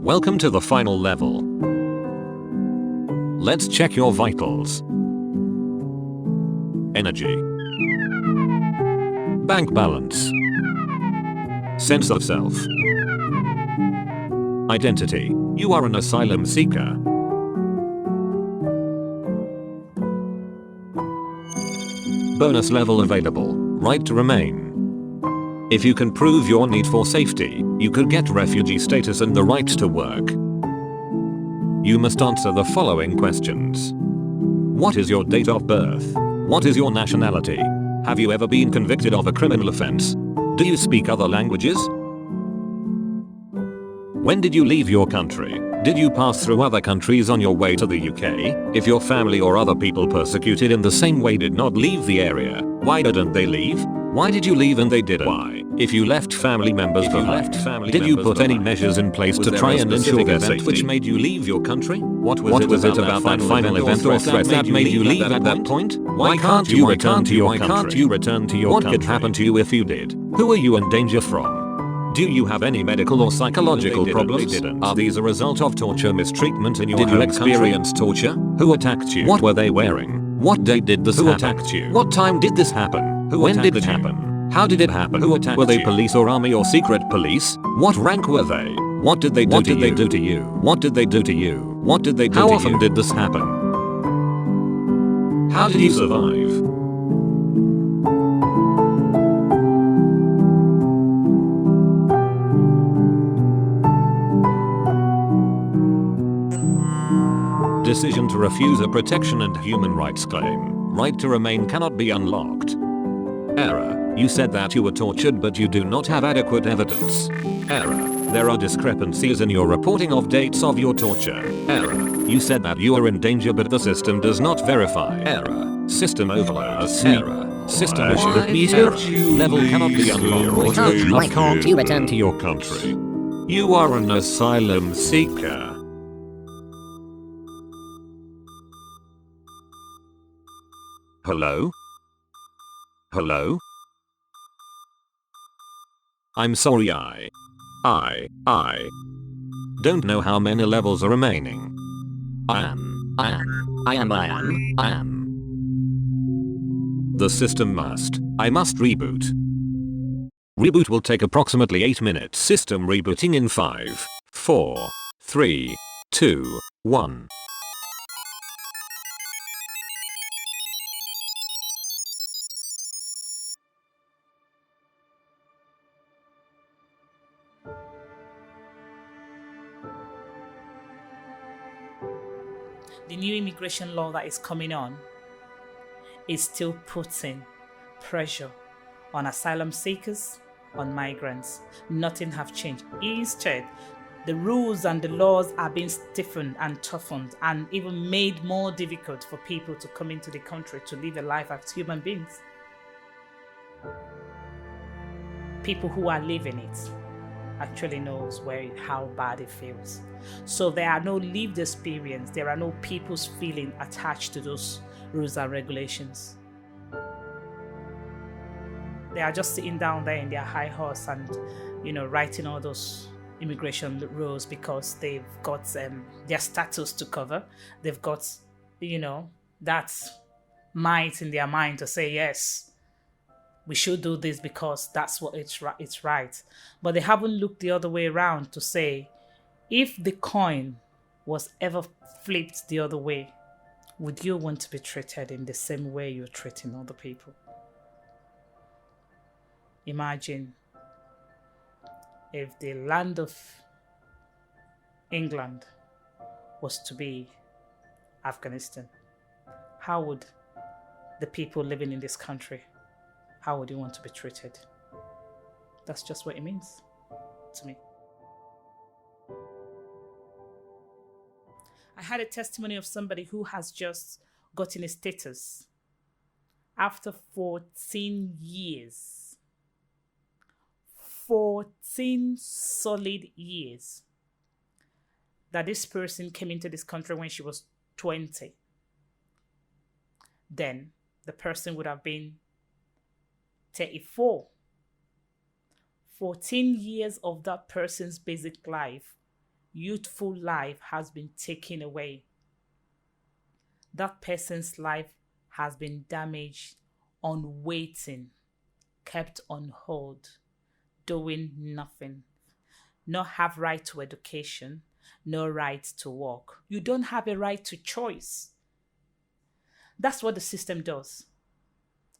Welcome to the final level. Let's check your vitals. Energy. Bank balance. Sense of self. Identity. You are an asylum seeker. Bonus level available. Right to remain. If you can prove your need for safety, you could get refugee status and the right to work. You must answer the following questions. What is your date of birth? What is your nationality? Have you ever been convicted of a criminal offense? Do you speak other languages? When did you leave your country? Did you pass through other countries on your way to the UK? If your family or other people persecuted in the same way did not leave the area, why didn't they leave? Why did you leave and they didn't? Why? If you left family members behind, did you put any measures in place to try and ensure their safety? Which made you leave your country? What was it about that final event or threat that made you leave at that point? Why can't you return to your country? What could happen to you if you did? Who are you in danger from? Do you have any medical or psychological problems? Are these a result of torture, mistreatment in your home country? Did you experience torture? Who attacked you? What were they wearing? What date did this happen? Who attacked you? What time did this happen? When did it happen? How did it happen? Who attacked you? Were they police or army or secret police? What rank were they? What did they do to you? What did they do to you? What did they do to you? What did they do to you? How often did this happen? How did you survive? Decision to refuse a protection and human rights claim. Right to remain cannot be unlocked. Error. You said that you were tortured but you do not have adequate evidence. Error. There are discrepancies in your reporting of dates of your torture. Error. You said that you are in danger but the system does not verify. Error. System overload. Error. System issue. Level cannot be unlocked. Why can't you return to your country? You are an asylum seeker. Hello? Hello? I'm sorry, I don't know how many levels are remaining. I am. The system I must reboot. Reboot will take approximately 8 minutes. System rebooting in 5, 4, 3, 2, 1. The new immigration law that is coming on is still putting pressure on asylum seekers, on migrants. Nothing have changed. Instead, the rules and the laws are being stiffened and toughened and even made more difficult for people to come into the country to live a life as human beings. People who are living it actually knows how bad it feels. So there are no lived experience, there are no people's feeling attached to those rules and regulations. They are just sitting down there in their high horse and, writing all those immigration rules because they've got their status to cover. They've got, that might in their mind to say, yes, we should do this because that's what it's right. But they haven't looked the other way around to say, if the coin was ever flipped the other way, would you want to be treated in the same way you're treating other people? Imagine if the land of England was to be Afghanistan. How would the people living in this country, how would you want to be treated? That's just what it means to me. I had a testimony of somebody who has just gotten a status after 14 years. 14 solid years that this person came into this country when she was 20. Then the person would have been 34. 14 years of that person's basic life youthful life has been taken away. That person's life has been damaged on waiting, kept on hold, doing nothing. Not have right to education, no right to work. You don't have a right to choice. That's what the system does.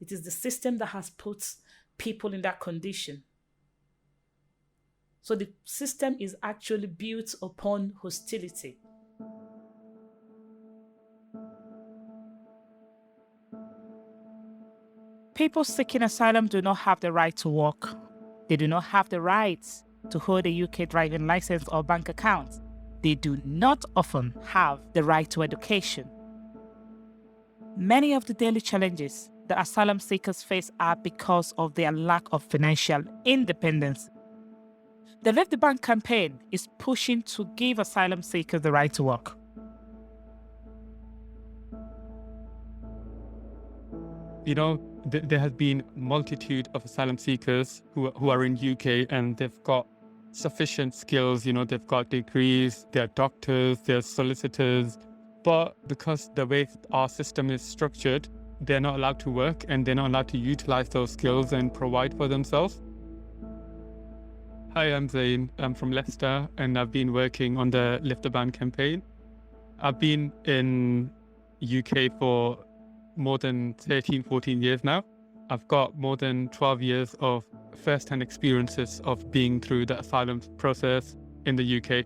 It is the system that has put people in that condition. So the system is actually built upon hostility. People seeking asylum do not have the right to work. They do not have the right to hold a UK driving license or bank account. They do not often have the right to education. Many of the daily challenges that asylum seekers face are because of their lack of financial independence. The Leave the Bank campaign is pushing to give asylum seekers the right to work. There has been multitude of asylum seekers who are in UK, and they've got sufficient skills. They've got degrees, they're doctors, they're solicitors, but because the way our system is structured, they're not allowed to work and they're not allowed to utilize those skills and provide for themselves. Hi, I'm Zain. I'm from Leicester, and I've been working on the Lift the Ban campaign. I've been in UK for more than 13, 14 years now. I've got more than 12 years of first-hand experiences of being through the asylum process in the UK.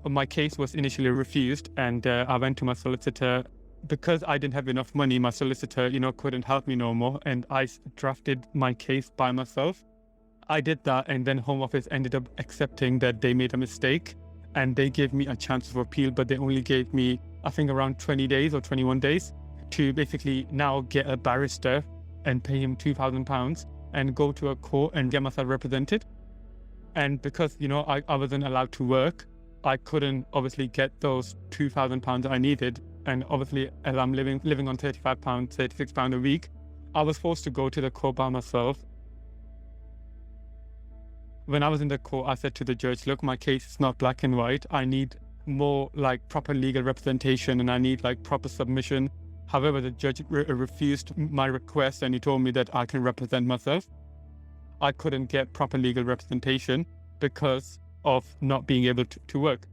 My case was initially refused, and I went to my solicitor. Because I didn't have enough money, my solicitor, couldn't help me no more, and I drafted my case by myself. I did that, and then Home Office ended up accepting that they made a mistake, and they gave me a chance of appeal, but they only gave me, I think, around 20 days or 21 days to basically now get a barrister and pay him £2,000 and go to a court and get myself represented. And because, I wasn't allowed to work, I couldn't obviously get those £2,000 I needed. And obviously, as I'm living on £35, £36 a week, I was forced to go to the court by myself. When I was in the court, I said to the judge, look, my case is not black and white. I need more proper legal representation, and I need proper submission. However, the judge refused my request, and he told me that I can represent myself. I couldn't get proper legal representation because of not being able to work.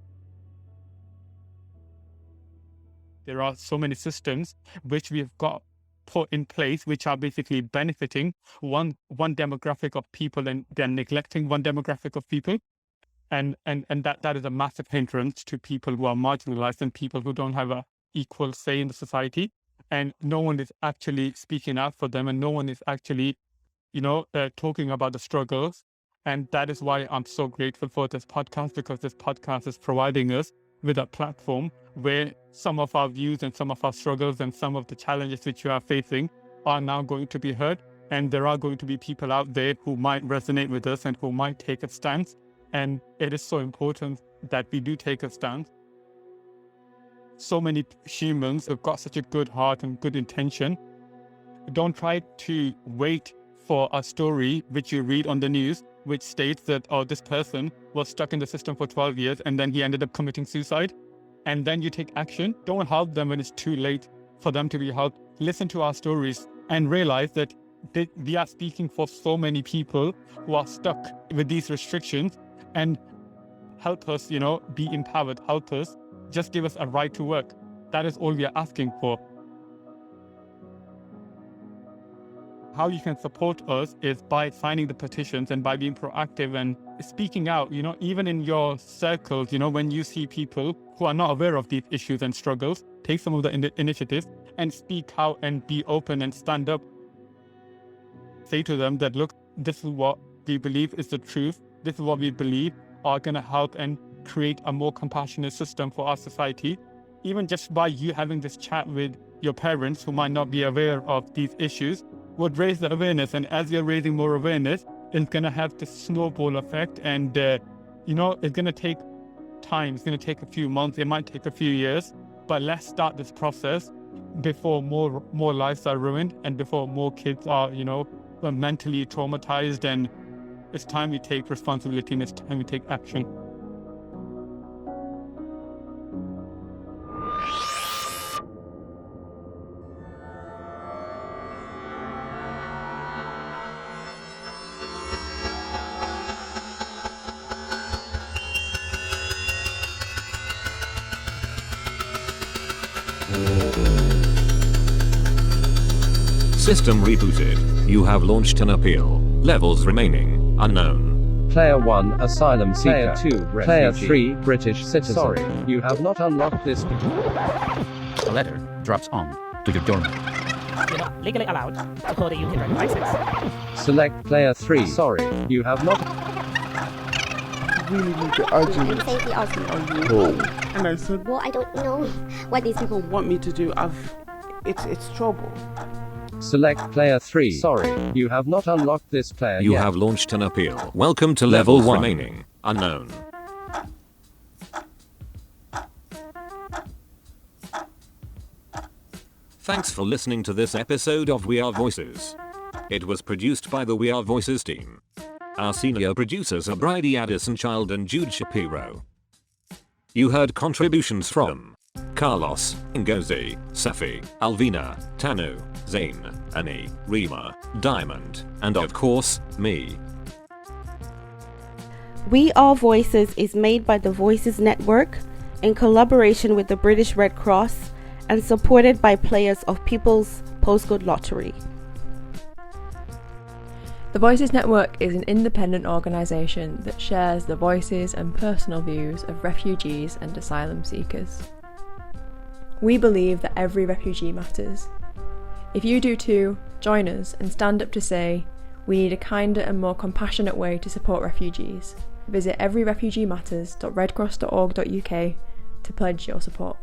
There are so many systems which we've got put in place, which are basically benefiting one demographic of people, and they're neglecting one demographic of people. And that is a massive hindrance to people who are marginalized and people who don't have an equal say in the society. And no one is actually speaking out for them, and no one is actually, talking about the struggles. And that is why I'm so grateful for this podcast, because this podcast is providing us with a platform where some of our views and some of our struggles and some of the challenges which we are facing are now going to be heard. And there are going to be people out there who might resonate with us and who might take a stance. And it is so important that we do take a stance. So many humans have got such a good heart and good intention. Don't try to wait for a story which you read on the news, which states that, this person was stuck in the system for 12 years and then he ended up committing suicide. And then you take action. Don't help them when it's too late for them to be helped. Listen to our stories and realize that we are speaking for so many people who are stuck with these restrictions, and help us, be empowered. Help us. Just give us a right to work. That is all we are asking for. How you can support us is by signing the petitions and by being proactive and speaking out, even in your circles, when you see people who are not aware of these issues and struggles, take some of the initiatives and speak out and be open and stand up. Say to them that, look, this is what we believe is the truth. This is what we believe are going to help and create a more compassionate system for our society. Even just by you having this chat with your parents who might not be aware of these issues would raise the awareness. And as you're raising more awareness, it's going to have this snowball effect. And, it's going to take time. It's going to take a few months. It might take a few years. But let's start this process before more lives are ruined and before more kids are, mentally traumatized and It's time we take responsibility and it's time we take action. System rebooted. You have launched an appeal. Levels remaining unknown. Player 1, Asylum Seeker. Player 2, Player Refugee. 3, British Citizen. Sorry. You have not unlocked this. A letter drops on to your doormat. You're not legally allowed to hold a UK driving license. Select Player 3. Sorry. You have not. Really need to urgently. And safety asked me, And I said, well, I don't know what these people want me to do? It's trouble. Select Player 3. Sorry. You have not unlocked this player You yet. have launched an appeal. Welcome to level Level 1 one. remaining unknown. Thanks for listening to this episode of We Are Voices. It was produced by the We Are Voices team. Our senior producers are Bridie Addison Child and Jude Shapiro. You heard contributions from Carlos, Ngozi, Safi, Alvina, Tanu, Zain, Annie, Rima, Diamond, and of course, me. We Are Voices is made by the Voices Network in collaboration with the British Red Cross and supported by players of People's Postcode Lottery. The Voices Network is an independent organisation that shares the voices and personal views of refugees and asylum seekers. We believe that every refugee matters. If you do too, join us and stand up to say, we need a kinder and more compassionate way to support refugees. Visit everyrefugeematters.redcross.org.uk to pledge your support.